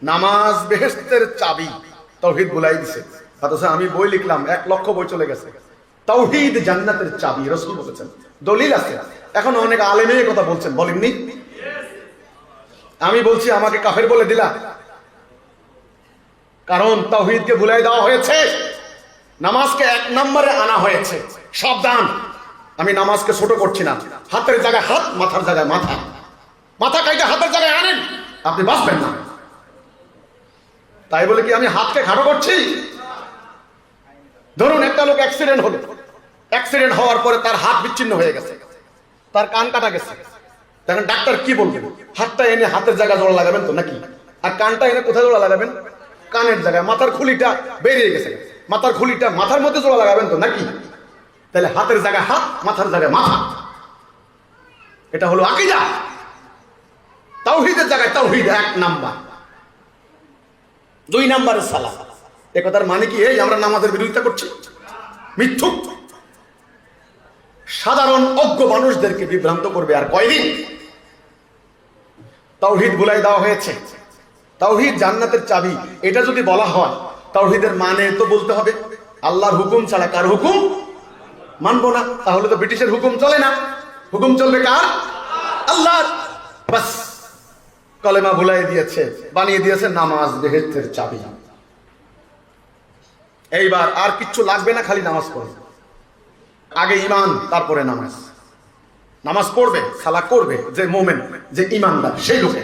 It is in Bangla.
নামাজ বেহেশতের চাবি, তাওহীদ ভুলাই দিছে। অথচ আমি বই লিখলাম 1 লক্ষ বই চলে গেছে। তাওহীদ জান্নাতের চাবি, রাসূল বলেছেন, দলিল আছে। এখন অনেক আলেমে এই কথা বলছেন, বলেননি? আমি বলছি আমাকে কাফের বলে দিলা, কারণ তাওহীদকে ভুলাই দেওয়া হয়েছে, নামাজকে 1 নম্বরে আনা হয়েছে। সাবধান, আমি নামাজকে ছোট করছি না। হাতের জায়গায় হাত, মাথার জায়গায় মাথা। মাথা কাইটা হাতের জায়গায় আনেন, আপনি বাঁচবেন না। তাই বলে কি আমি হাতকে খাটো করছি? ধরুন একটা লোক অ্যাক্সিডেন্ট হলো, অ্যাক্সিডেন্ট হওয়ার পরে তার হাত বিচ্ছিন্ন হয়ে গেছে, তার কান কাটা গেছে। তখন ডাক্তার কি বলবেন? হাতটা এনে হাতের জায়গায় জোড়া লাগাবেন তো নাকি? আর কানটা এনে কোথায় জোড়া লাগাবেন? কানের জায়গায়। মাথার খুলিটা বেরিয়ে গেছে, মাথার খুলিটা মাথার মধ্যে জোড়া লাগাবেন তো নাকি? তাহলে হাতের জায়গায় হাত, মাথার জায়গায় মাথা। এটা হলো আকীদা। তাওহীদের জায়গায় তাওহীদ 1 নাম্বার, 2 নাম্বারের সালাত। এ কথার মানে কি এই আমরা নামাজের বিরোধিতা করছি? মিথ্যুক। সাধারণ অজ্ঞ মানুষদেরকে বিভ্রান্ত করবে আর কয়দিন? তাওহীদ ভুলাই দেওয়া হয়েছে। তাওহীদ জান্নাতের চাবি, এটা যদি বলা হয়, তাওহীদের মানে তো বলতে হবে আল্লাহর হুকুম ছাড়া কার হুকুম মানবো না। তাহলে তো ব্রিটিশের হুকুম চলে না, হুকুম চলবে কার? আল্লাহর। বাস, কলেমা ভুলাই দিয়েছে, বানিয়ে দিয়েছে নামাজ বেহেশতের চাবি। এইবার আর কিচ্ছু লাগবে না, খালি নামাজ পড়বে। আগে ঈমান, তারপরে নামাজ। নামাজ পড়বে, সালাত করবে যে মুমিন, যে ঈমানদার, সেই লোকে